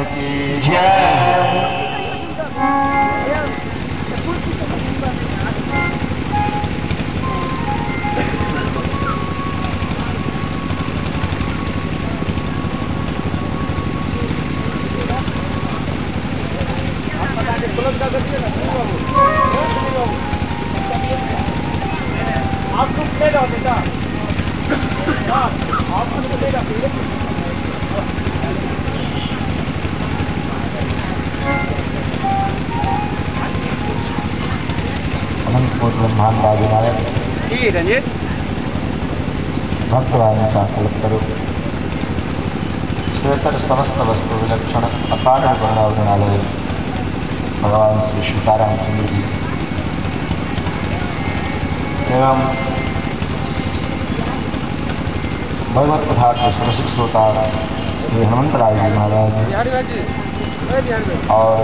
की जय। आपको मिलेगा बेटा, आपको मिलेगा। अनंतपुर ब्रह्मांड आदिनायक रंजित भक्तवांछा कल्पतरु श्वेतर समस्त वस्तु विलक्षण अकारण वर्णावरणालय भगवान श्री सीतारामचंद्र जी एवं भगवत कथा के सुरसिक श्रोता श्री हनुमंतराय जी महाराज और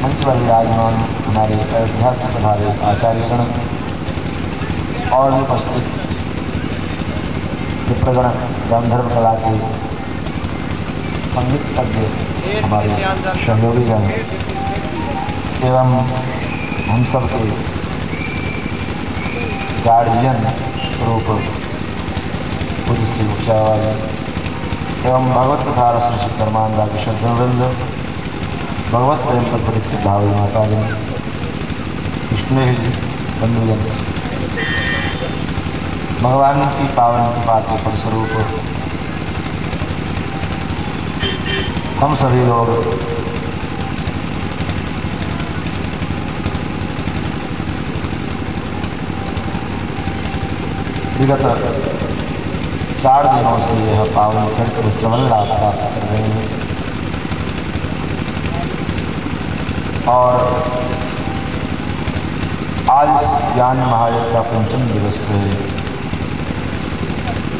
मंच पर विराजमान हमारे अयोध्या से पधारे आचार्यगण और उपस्थित विप्रगण गांधर्व कला के संगीतज्ञ हमारे सहयोगीगण एवं हम सब के गार्जियन स्वरूप पूज्य श्री मुखिया वाले एवं भगवत कथा रस कर्मान राकेश वृंद भगवत प्रेम पर परीक्षित भावी माता जी कृष्ण बंधुजन भगवान की पावन कृपा के फलस्वरूप हम सभी लोग विगत 4 दिनों से यह पावन चरित्र श्रवण लाभ प्राप्त कर रहे हैं और आज इस ज्ञान महायज्ञ का पंचम दिवस है।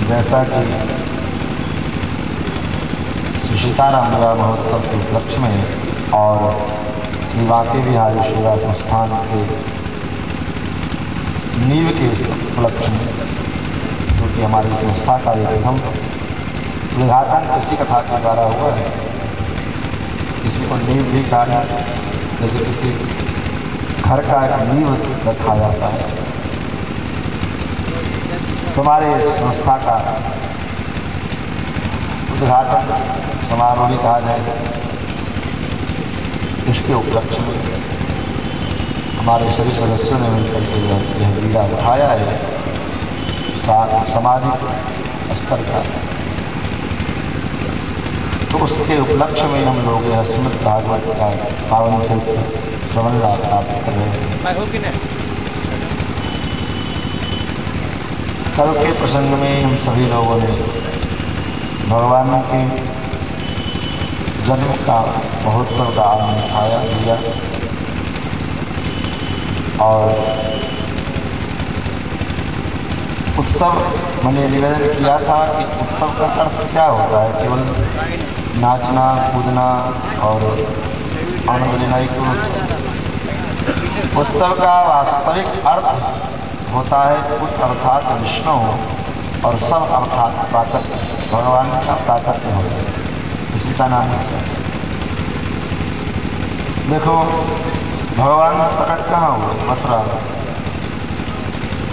जैसा कि श्री सीताराम विवाह महोत्सव के उपलक्ष्य में और श्री वाके बिहारी सेवा संस्थान के नींव के उपलक्ष्य में, क्योंकि हमारी संस्था का ये प्रथम उद्घाटन इसी कथा के द्वारा हुआ है। किसी को नींव भी कहा, जैसे किसी घर का एक नींव रखा जाता है, तुम्हारे संस्था का उद्घाटन समारोह भी कहा जाए। इसके उपलक्ष्य में हमारे सभी सदस्यों ने मिलकर के यह बीड़ा उठाया है सामाजिक स्तर का, तो उसके उपलक्ष्य में हम लोग यह श्रीमद् भागवत का पावन चरित्र श्रवण लाभ प्राप्त कर रहे हैं। कल के प्रसंग में हम सभी लोगों ने भगवान के जन्म का महोत्सव का आनंद उठाया लिया और उत्सव मैंने निवेदन किया था कि उत्सव का अर्थ क्या होता है, केवल नाचना कूदना और आनंद लेना ही क्यों उत्सव का वास्तविक अर्थ होता है। कुछ अर्थात विष्णु और सब अर्थात प्राकट्य भगवान का प्राकट्य होता है, इसी का नाम है। देखो भगवान प्रकट कहाँ हुआ? मथुरा।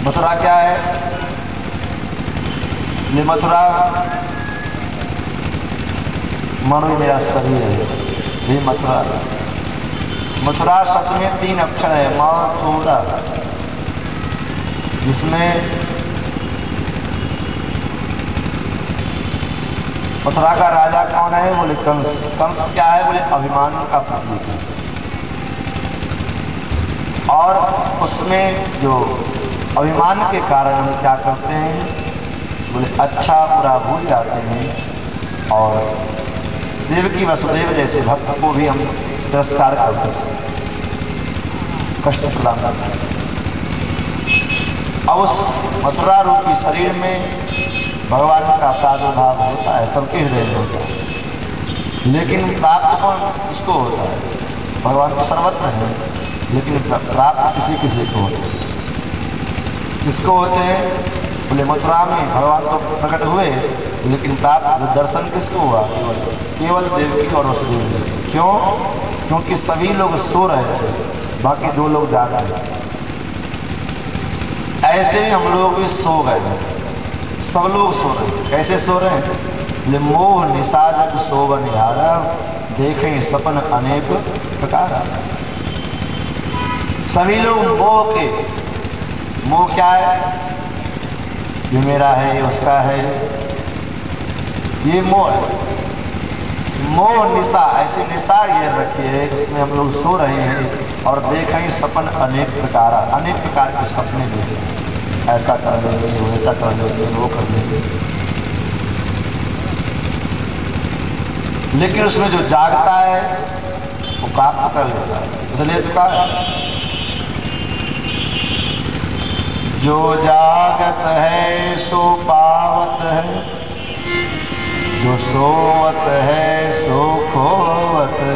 मथुरा क्या है? ये मथुरा मानो मेरा शरीर है, ये मथुरा। मथुरा शब्द में 3 अक्षर है, मथुरा, जिसमें मथुरा का राजा कौन है? बोले कंस। कंस क्या है? बोले अभिमान का प्रतीक है। और उसमें जो अभिमान के कारण हम क्या करते हैं? बोले अच्छा बुरा भूल जाते हैं और देवकी वसुदेव जैसे भक्त को भी हम तिरस्कार करते हैं, कष्ट प्रदान करते हैं। अब उस मथुरा रूपी शरीर में भगवान का प्रादुर्भाव होता है, सबके हृदय में होता है, लेकिन प्राप्त कौन इसको होता है? भगवान तो सर्वत्र है, लेकिन प्राप्त किसी किसी को होते हैं। किसको होते हैं? बोले मथुरा में भगवान तो प्रकट हुए, लेकिन प्राप्त दर्शन किसको हुआ? केवल देवकी और वसुदेव जी। क्यों? क्योंकि सभी लोग सो रहे थे, बाकी 2 लोग जाग रहे थे। ऐसे ही हम लोग भी सो गए, सब लोग सो रहे हैं। कैसे सो रहे हैं? बोले मोह निशा जग सोव निहारा, देखें सपन अनेक प्रकार। सभी लोग मोह के, मोह क्या है? ये मेरा है, ये उसका है, ये मोह है। मोह निशा, ऐसी निशा ये रखी है, उसमें हम लोग सो रहे हैं और देखें सपन अनेक प्रकार, अनेक प्रकार के सपने देखें। ऐसा कर लेंगे, वैसा कर लेंगे, वो कर लेंगे। लेकिन उसमें जो जागता है वो प्राप्त कर लेता है। इसलिए तो कहा जो जागत है सो पावत है, जो सोवत है सो खोवत है।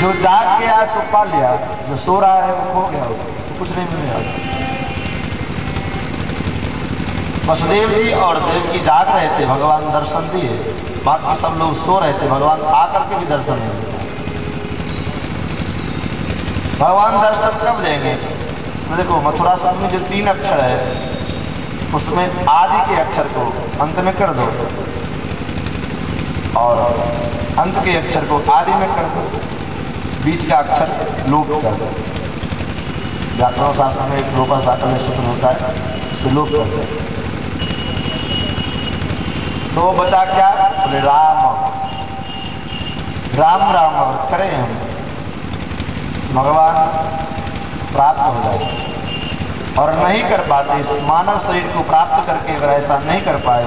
जो जाग गया सो पा लिया, जो सो रहा है वो खो गया, उसको कुछ नहीं मिलेगा। वसुदेव जी और देवकी जाग रहे थे, भगवान दर्शन दिए, बाकी सब लोग सो रहे थे, भगवान आकर के भी दर्शन नहीं दिए। भगवान दर्शन कब देंगे? तो देखो मथुरा शब्द में जो 3 अक्षर है, उसमें आदि के अक्षर को अंत में कर दो और अंत के अक्षर को आदि में कर दो, बीच का अक्षर लोप कर दो। व्याकरण शास्त्र में एक लोपा शास्त्र सूत्र होता है, इसे लोप कर दो। तो बचा क्या? बोले राम राम राम करें हम, भगवान प्राप्त हो जाए। और नहीं कर पाते, इस मानव शरीर को प्राप्त करके अगर ऐसा नहीं कर पाए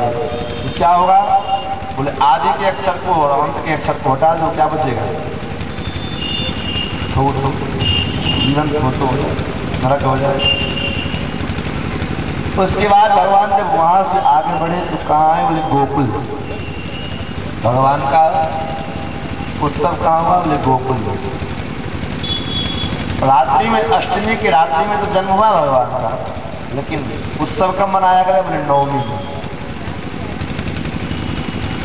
तो क्या होगा? बोले आदि के अक्षर को और अंत के अक्षर को हटा दो, क्या बचेगा? थो थो, जीवन थो थो हो जाए, नरक हो जाए। उसके बाद भगवान जब वहां से आगे बढ़े तो कहाँ है? बोले गोकुल। भगवान का उत्सव कहाँ हुआ? बोले गोकुल। रात्रि में, अष्टमी की रात्रि में तो जन्म हुआ भगवान का, लेकिन उत्सव कब मनाया गया? बोले नवमी में।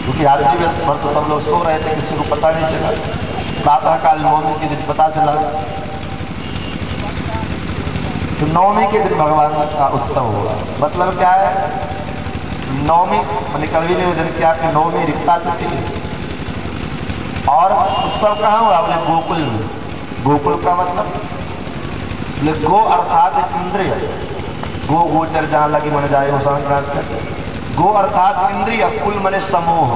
क्योंकि रात्रि में भर तो सब लोग सो रहे थे, किसी को पता नहीं चला। प्रातःकाल नवमी के दिन पता चला, तो नवमी के दिन भगवान का उत्सव होगा। मतलब क्या है? नवमी मैंने कल भी निवेदन किया कि नवमी रिक्ता तिथि और उत्सव कहाँ हुआ? बोले गोकुल में। गोकुल का मतलब गो अर्थात इंद्रिय, गो गोचर जहाँ लगी मन जाए वो संक्रांत कहते। गो अर्थात इंद्रिय, कुल मने समूह,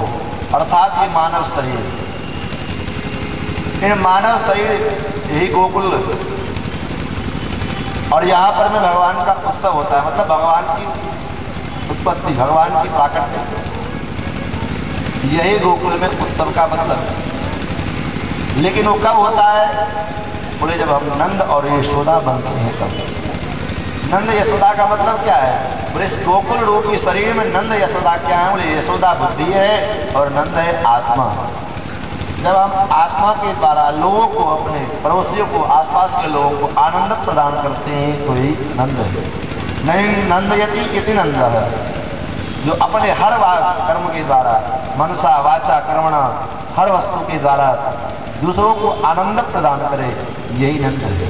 अर्थात ये मानव शरीर। इन मानव शरीर यही गोकुल, और यहाँ पर में भगवान का उत्सव होता है। मतलब भगवान की उत्पत्ति, भगवान की प्राकट्य, यही गोकुल में उत्सव का मतलब। लेकिन वो कब होता है? बोले जब हम नंद और यशोदा बनते हैं तब। नंद यशोदा का मतलब क्या है? बोले इस गोकुल रूपी शरीर में नंद यशोदा क्या है? बोले यशोदा बुद्धि है और नंद है आत्मा। जब हम आत्मा के द्वारा लोगों को, अपने पड़ोसियों को, आसपास के लोगों को आनंद प्रदान करते हैं तो यही नंद है। नहीं नंदयति इति नंद है, जो अपने हर कर्म के द्वारा, मनसा वाचा कर्मणा, हर वस्तु के द्वारा दूसरों को आनंद प्रदान करे, यही नंद है।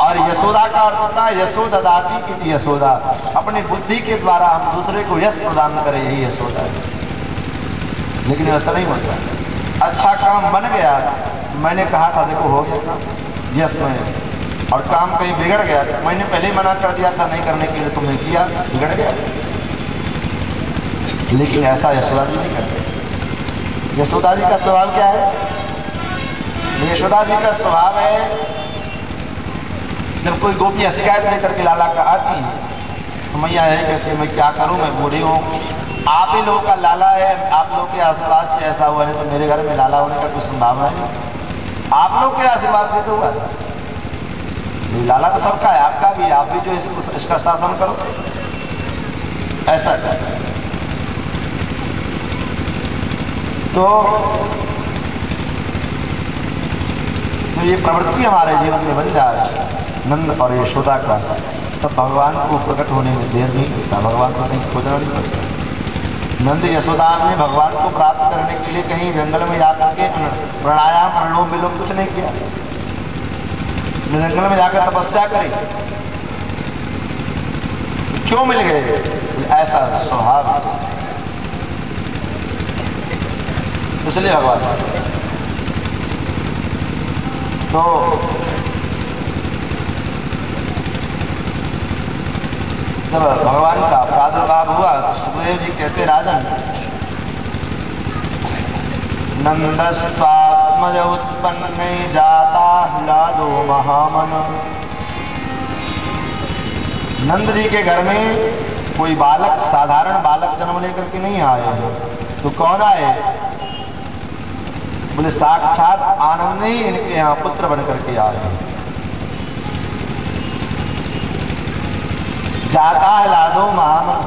और यशोदा का अर्थ होता है यशोददाति इति यशोदा, अपनी बुद्धि के द्वारा हम दूसरे को यश प्रदान करें, यही यशोदा है। लेकिन ऐसा नहीं होता। अच्छा काम बन गया, मैंने कहा था देखो हो गया काम, यश में, और काम कहीं बिगड़ गया, मैंने पहले ही मना कर दिया था नहीं करने के लिए, तुमने किया, बिगड़ गया। लेकिन ऐसा यशोदा जी नहीं करते। यशोदा जी का स्वभाव क्या है? यशोदा जी का स्वभाव है, जब कोई गोपियाँ शिकायत लेकर के लाला का आती है तो मैया है कैसे, मैं क्या करूं, मैं बूढ़ी हूँ, आप ही लोगों का लाला है, आप लोग के आशीर्वाद से ऐसा हुआ है, तो मेरे घर में लाला होने का कोई संभावना है? आप लोग के आशीर्वाद से तो हुआ, लाला तो सबका है, आपका भी, आप भी जो इसका शासन करो, ऐसा तो ये प्रवृत्ति हमारे जीवन में बन जाए नंद और यशोदा का, तब भगवान को प्रकट होने में देर नहीं लगता, भगवान को कहीं खोजना नहीं पड़ता। नंद यशोदा ने भगवान को प्राप्त करने के लिए कहीं जंगल में जाकर के प्राणायाम अनुलोम विलोम कुछ नहीं किया, जंगल में जाकर तपस्या करी, क्यों मिल गए? ऐसा स्वभाव, इसलिए भगवान। तो जब भगवान का प्रादुर्भाव हुआ तो सुखदेव जी कहते, राजन नंदस्वात्मज उत्पन्न जाता ह्लादो महामन। नंद जी के घर में कोई बालक, साधारण बालक जन्म लेकर के नहीं आए, तो कौन आए? बोले साक्षात आनंद ही इनके यहाँ पुत्र बन करके आए। जाता है लादो महामन,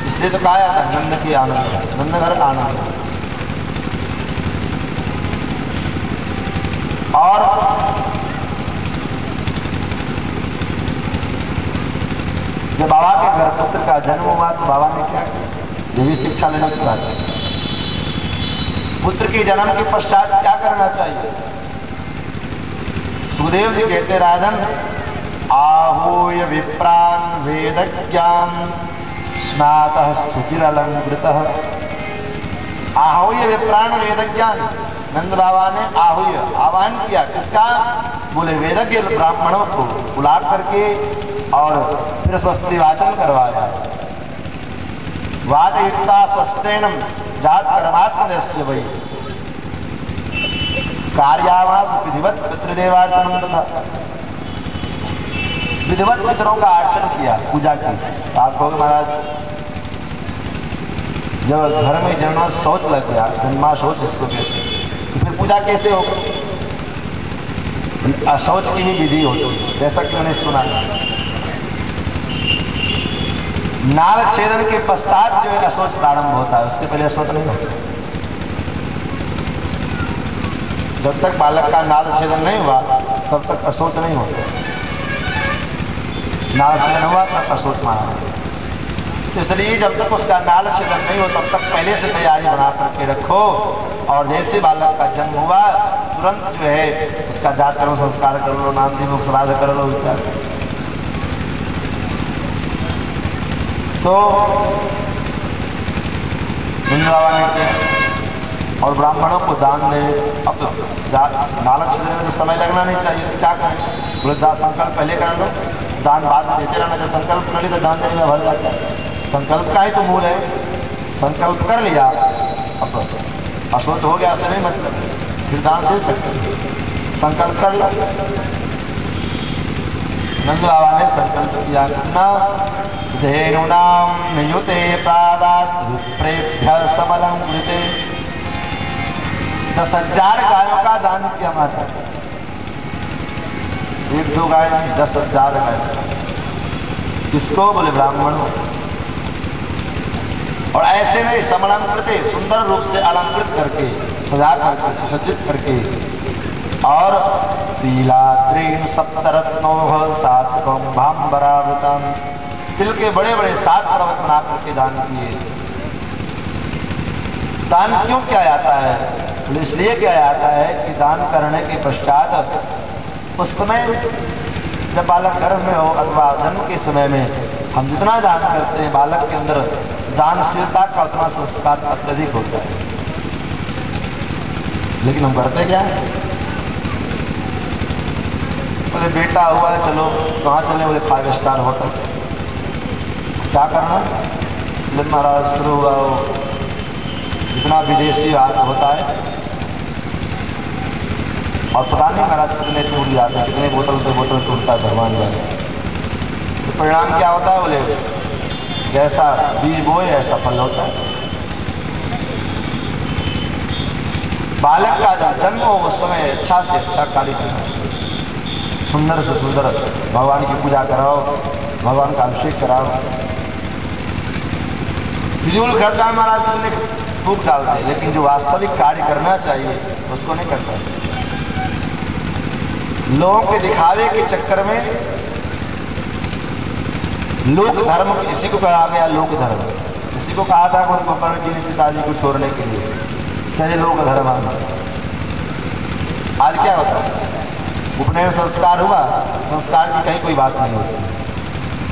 इसलिए तो कहा जाता है नंद की आनंद, नंद घर आनंद। और जब बाबा के घर पुत्र का जन्म हुआ तो बाबा ने क्या किया? ये भी शिक्षा लेने की बात है। पुत्र के जन्म के पश्चात क्या करना चाहिए? सुखदेव जी कहते, राजन आहूय विप्रान वेदज्ञान स्नातः स्तुतिरलंकृतः। आहूय विप्रान वेदज्ञान, नंद बाबा ने आहूय आह्वान किया, किसका? बोले वेदज्ञ ब्राह्मणों को बुला करके और फिर स्वस्ति वाचन करवाया। वादयुक्ता स्वस्तेनम जात परमात्मनस्य वै कार्यावास विधिवत पितृदेवार्चन तथा, विधिवत पितरों का अर्चन किया, पूजा की। तो आप कहोगे महाराज जब घर में जन्मा शौच लग गया, जन्मा शौच जिसको कहते हैं, तो फिर पूजा कैसे होगी? अशौच की भी विधि होती, जैसा कि मैंने सुना। नाल छेदन के पश्चात जो है अशौच प्रारंभ होता है, उसके पहले अशौच नहीं होता। जब तक बालक का नाल छेदन नहीं हुआ तब तक अशौच नहीं होता, नाल छेदन हुआ तब अशौच माना। इसलिए जब तक उसका नाल छेदन नहीं हो तब तक पहले से तैयारी बना करके रखो, और जैसे बालक का जन्म हुआ तुरंत जो है उसका जात कर्म संस्कार कर लो, नाम दी श्राद्ध कर लो इत्यादि। तो बाबा ने किया और ब्राह्मणों को दान दे। अब नालक छेदने में समय लगना नहीं चाहिए, तो क्या करें? बोले दान संकल्प पहले कर लो, दान बाद में देते रहना। जब संकल्प कर लिया तो दान देने में भर जाता है, संकल्प का ही तो मूल है। संकल्प कर लिया, अब अशोच हो गया ऐसे नहीं मतलब, फिर दान दे सकते, संकल्प कर लो। नंद बाबा ने संकल्प किया, कितना धेनुनाम नियुते प्रादात विप्रेभ्य समलंकृते। 10,000 गायों का दान किया माता, 1-2 गाय नहीं, 10,000 गाय। किसको? बोले ब्राह्मणों। और ऐसे नहीं, समलंकृते, सुंदर रूप से अलंकृत करके, सजा करके, सुसज्जित करके, और तिलात्रीन सप्तरत्नों सात्वं भाम्बरावृतम, तिल के बड़े बड़े 7 पर्वत बना करके दान किए। दान क्यों किया जाता है? इसलिए किया जाता है कि दान करने के पश्चात उस समय जब बालक गर्भ में हो अथवा जन्म के समय में हम जितना दान करते हैं, बालक के अंदर दानशीलता का उतना संस्कार अत्यधिक होता है। लेकिन हम करते क्या है? बोले बेटा हुआ है, चलो कहाँ चले? बोले 5 स्टार होटल। क्या करना? बोले महाराज शुरू हुआ हो इतना विदेशी होता है, और पता नहीं महाराज कितने टूट जाते हैं, कितने बोतल पे बोतल टूटता है, भगवान जाने। तो परिणाम क्या होता है? बोले जैसा बीज बोए ऐसा फल होता है। बालक का जब जन्म हो उस समय अच्छा से अच्छा कार्य करना चाहिए, सुंदर से सुंदर भगवान की पूजा कराओ, भगवान का अभिषेक कराओ। फिजूल खर्चा में महाराज कितने फूक डालते हैं, लेकिन जो वास्तविक कार्य करना चाहिए उसको नहीं करता। लोगों के दिखावे के चक्कर में लोक धर्म, इसी को कहा गया लोक धर्म। इसी को कहा था गोकर्ण जी ने पिताजी को छोड़ने के लिए, चाहे लोक धर्म। आज क्या होता है, उपनयन संस्कार हुआ, संस्कार की कहीं कोई बात नहीं होती।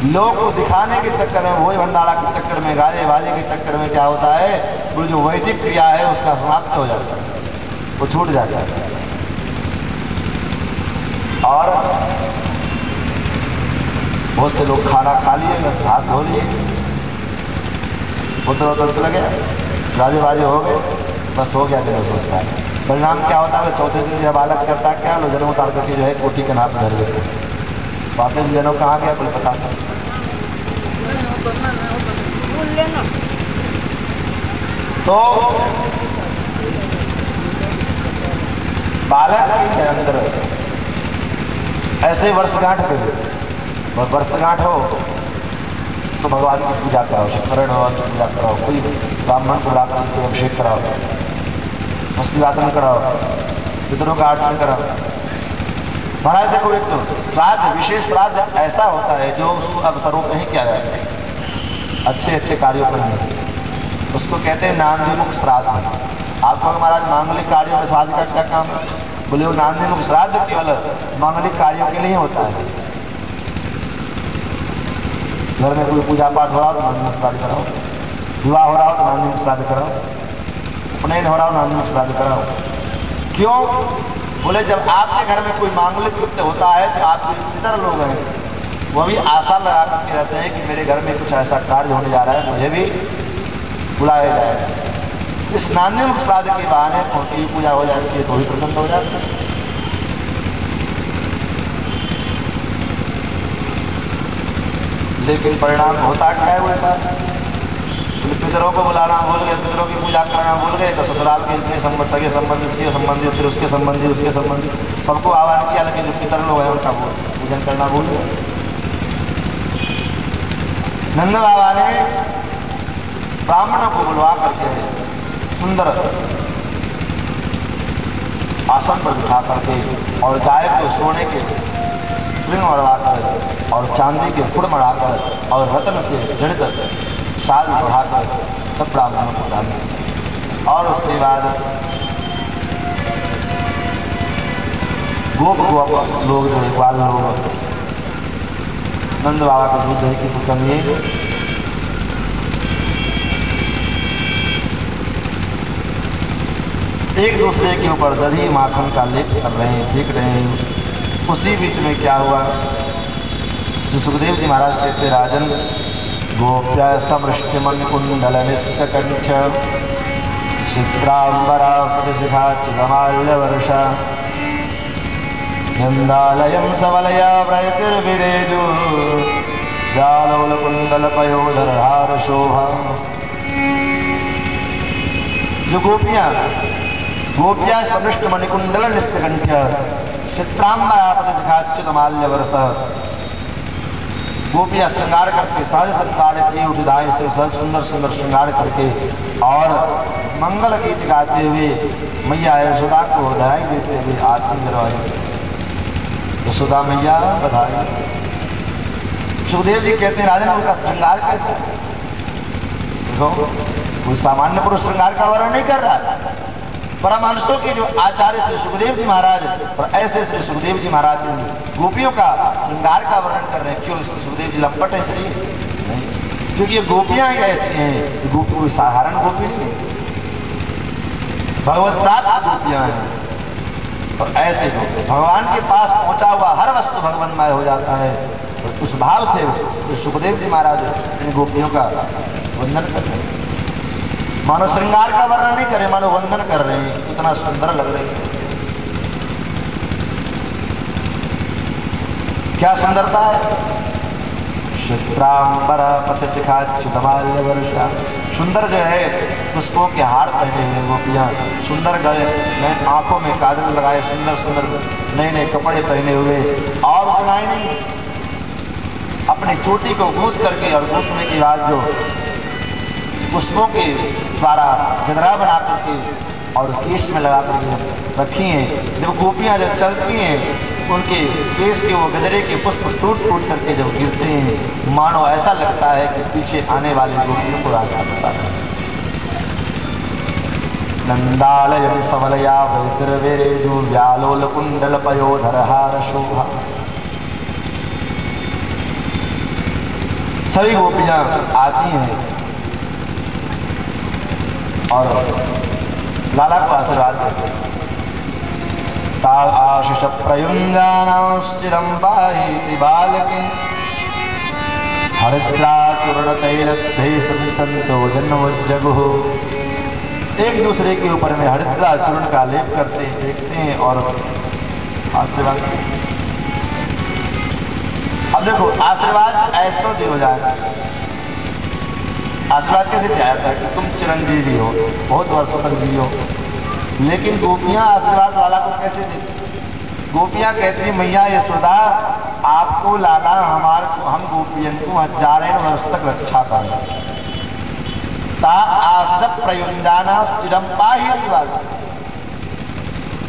लोग को दिखाने के चक्कर में, भोज भंडारा के चक्कर में, गाजे बाजे के चक्कर में क्या होता है, वो जो वैदिक क्रिया है उसका समाप्त हो जाता है, वो छूट जाता है। और बहुत से लोग खाना खा लिए, बस हाथ धो लिए, उधर उधर चला गया, गाजे बाजे हो गए, बस हो गया जन्म संस्कार। परिणाम क्या होता है, चौथे दिन जब बालक करता क्या, लोग जन्म उतार करके जो है कोठी के नाप धर देते हैं। पांचवें दिन जन्म कहाँ गया कोई पता नहीं। तो बालक के अंदर ऐसे वर्षगांठ पे, वर्षगांठ हो तो भगवान की पूजा कराओ, शंकरण भगवान की पूजा कराओ, कोई ब्राह्मण को बुलाकर कोई अभिषेक कराओ, हस्तिदातन कराओ, पितरों का अर्चन कराओ। महाराज देखो, एक तो श्राद्ध, विशेष श्राद्ध ऐसा होता है जो उस अवसरों में ही किया जाता है, अच्छे अच्छे कार्यों पर नहीं, उसको कहते हैं नांदीमुख श्राद्ध। आपको महाराज मांगलिक कार्यों में श्राद्ध का क्या काम है, बोले वो नांदीमुख श्राद्ध केवल मांगलिक कार्यों के लिए होता है। घर में कोई पूजा पाठ हो रहा हो तो नांदीमुख श्राद्ध कराओ, विवाह हो रहा हो तो नांदीमुख श्राद्ध कराओ, उपनयन हो रहा हो नांदीमुख श्राद्ध कराओ। क्यों, बोले जब आपके घर में कोई मांगलिक कृत्य होता है तो आपके पितर लोग हैं, वो भी आशा लगा करके रहते हैं कि मेरे घर में कुछ ऐसा कार्य होने जा रहा है, मुझे भी बुलाया जाएगा। इस नांदीमुख श्राद्ध के बहाने उनकी पूजा हो जाती है तो भी प्रसन्न हो जाते हैं। लेकिन परिणाम होता क्या है उल्टा, पितरों को बुलाना भूल गए, पितरों की पूजा करना भूल गए, तो ससुराल के जितने संबंध, सगे संबंधी, उसके संबंधी, फिर उसके संबंधी, उसके संबंधी, सबको आह्वान किया, लेकिन जो पितर लोग हैं उनका पूजन करना भूल गए। नंद बाबा ने ब्राह्मणों को बुलवा करके सुंदर आसन पर बिठा करके और गाय को सोने के श्रृंग मड़वाकर और चांदी के फुड़ मड़ाकर और रत्न से जड़ित शाल बढ़ाकर तब ब्राह्मणों को दान। और उसके बाद गोप लोग जो है, बाल लोग नंद बाबा के दूध दही की कमी, एक दूसरे के ऊपर दही माखन का लेप कर रहे हैं, फेंक रहे हैं। उसी बीच में क्या हुआ, श्री सुखदेव जी महाराज कहते, राजन गोप्या समृष्टिमन कुंडल निष्कंठ चित्रांबरा शिखा चिदमाल्यवर्षा नंदालयम सवलया व्रयतिर्विरेजु व्यालोल कुंडल पयोधरहार शोभा। जो गोपियां समृष्ट मणिकुंडल निष्कंठ चित्रांबरापदशिखाच्युतमाल्यवर्ष, गोपियां श्रृंगार करके, सहज श्रृंगार किए उठाए से सहज सुंदर सुंदर श्रृंगार करके और मंगल गीत गाते हुए मैया यशोदा को बधाई देते हुए आरती करवाई। यशोदा मैया बधाई। सुखदेव जी कहते हैं, राजन उनका श्रृंगार कैसा है, देखो कोई सामान्य पुरुष श्रृंगार का वर्णन नहीं कर रहा। परमहंसों के जो आचार्य श्री सुखदेव जी महाराज और ऐसे श्री सुखदेव जी महाराज गोपियों का श्रृंगार का वर्णन कर रहे हैं। क्यों सुखदेव जी लंपट है इसलिए नहीं, क्योंकि ये गोपियां ही ऐसी हैं, ये गोपी कोई साधारण गोपी नहीं है, भगवत प्राप्त गोपियां हैं। और ऐसे भगवान के पास पहुंचा हुआ हर वस्तु भगवन्मय हो जाता है। और उस भाव से श्री सुखदेव जी महाराज इन गोपियों का वंदन कर रहे हैं, मानो श्रृंगार का वर्णन नहीं करे, मानो वंदन कर रहे हैं कि कितना सुंदर लग रही है। क्या सुंदरता है, चित्रांबरा पथ शिखाच्युतमाल्य वर्षा। सुंदर जो है पुष्पों के हार पहने हुए गोपियां, सुंदर गले में आंखों में काजल लगाए, सुंदर सुंदर नए नए कपड़े पहने हुए, और उतना ही नहीं, अपनी चोटी को गूंथ करके और गूंथने के बाद जो पुष्पों के द्वारा गजरा बना करके और केश में लगा करके रखी हैं। जब गोपियां जब चलती हैं उनके केस के वो गदरे के पुष्प टूट टूट करके जब गिरते हैं, मानो ऐसा लगता है कि पीछे आने वाले गोपियों को रास्ता बता रहे हैं। नंदालयम सबलया वैद्रवेरेजु व्यालोल कुंडल पयोधरहार शोभा। सभी गोपियां आती हैं और लाला को आशीर्वाद देते हैं। आशिष प्रयुञ्जानाश्चिरं पाहि बालके हरिद्राचूर्णतैरग्धैः सञ्चन्तो जन्मोज्जगुः। एक दूसरे के ऊपर में हरिद्रा चूर्ण का लेप करते देखते हैं और आशीर्वाद। अब देखो आशीर्वाद ऐसो दिया जाए, आशीर्वाद कैसे दिया जाता है कि तुम चिरंजीवी हो, बहुत वर्षों तक जियो। लेकिन गोपियां आशीर्वाद लाला को कैसे देती? गोपियां कहती मैया यशोदा आपको लाला हम गोपियन को हजारों वर्ष तक रक्षा करें।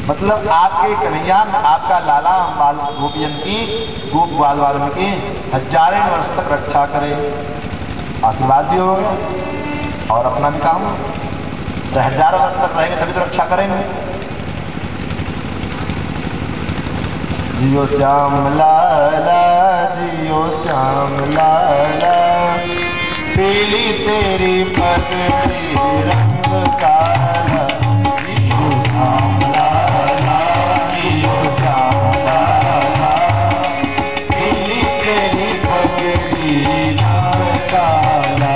मतलब आपके कन्हैया में आपका लाला हम बाल गोपियन की गोप बाल वाल्मीकि हजारों वर्ष तक रक्षा करे। आशीर्वाद भी हो गया और अपना भी काम हो। हजारों वर्ष तक रहेंगे तभी तो रक्षा करेंगे। जियो श्याम लाला जियो श्याम लाला, पीली तेरी पगड़ी रंग काला। जियो श्याम लाला जियो श्याम लाला, पीली तेरी पगड़ी रंग काला।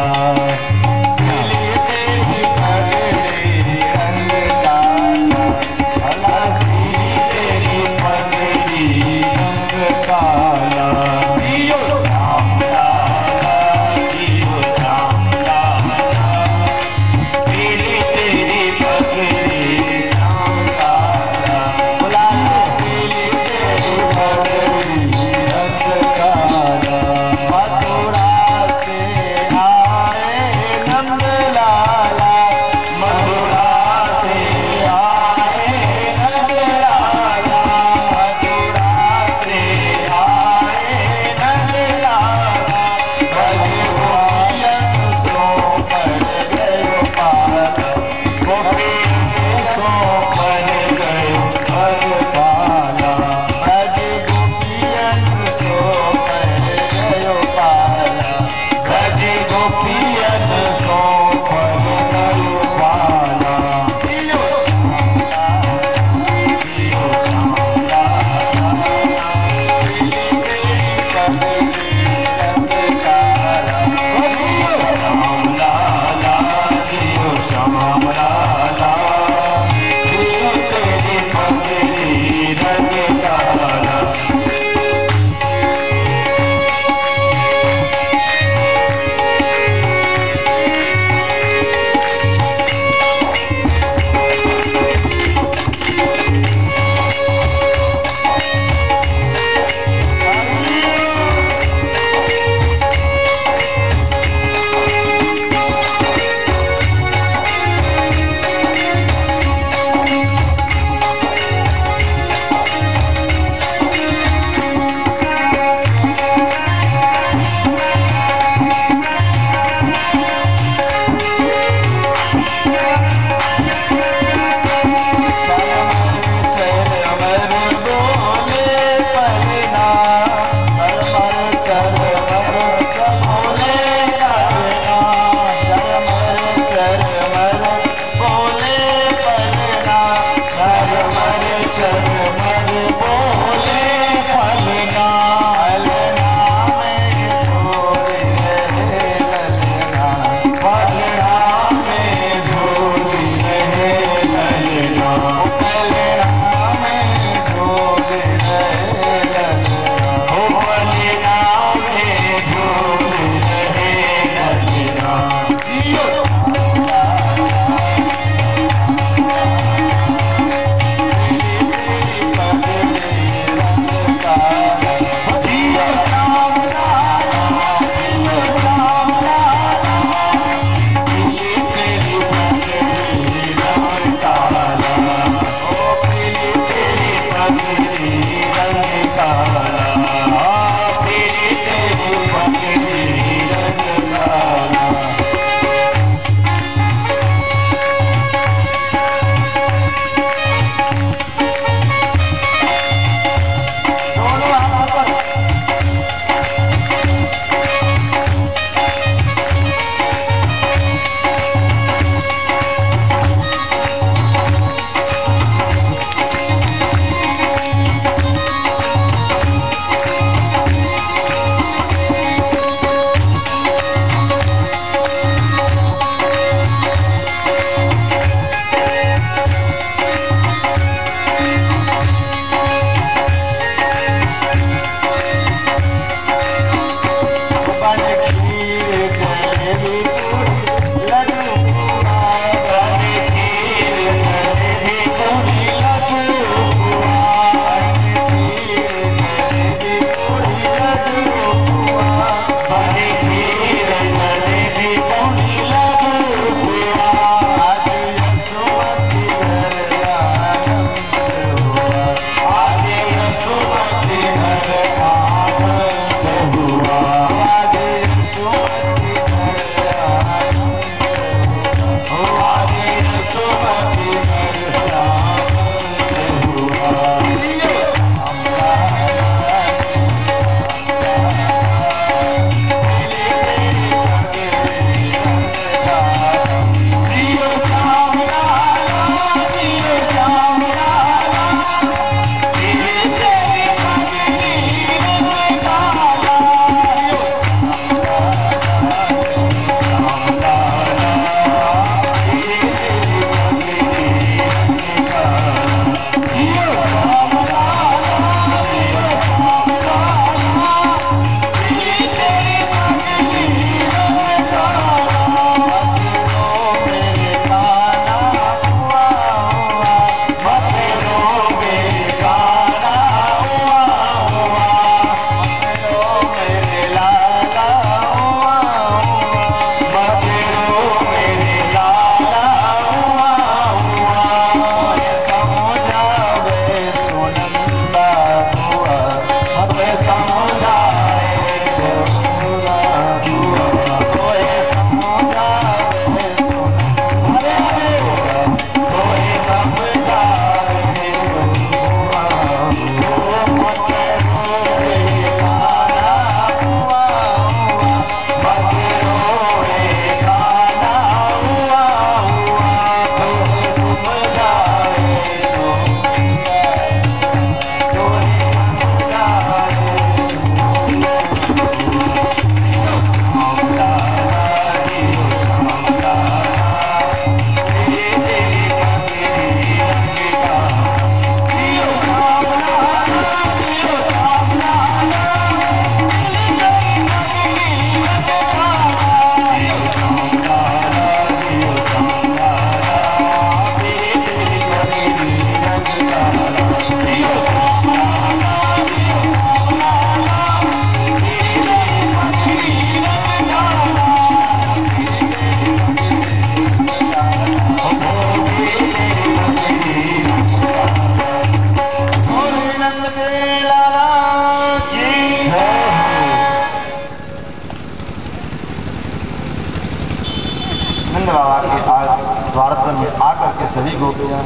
आश्रम में आकर के सभी गोपियाँ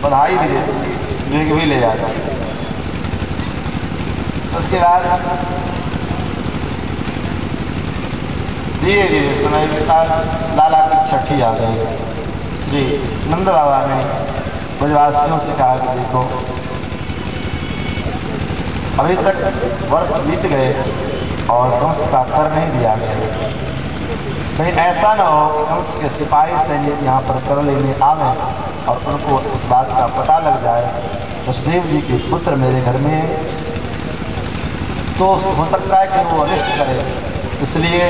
बधाई भी देती है, वेग भी ले जाती है। उसके बाद धीरे धीरे समय बीता, लाला की छठी आ गई। श्री नंद बाबा ने ब्रजवासियों से कहा कि देखो अभी तक वर्ष बीत गए और कंस का कर नहीं दिया गया, कहीं ऐसा न हो कि कंस के सिपाही सैनिक यहाँ पर कर लेने आवे और उनको इस बात का पता लग जाए वसुदेव जी के पुत्र मेरे घर में है, तो हो सकता है कि वो अनिष्ट करे, इसलिए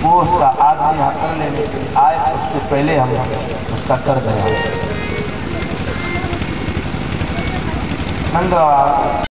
वो उसका आदमी यहाँ कर लेने के लिए आए, उससे पहले हम उसका कर दें। नंद बाबा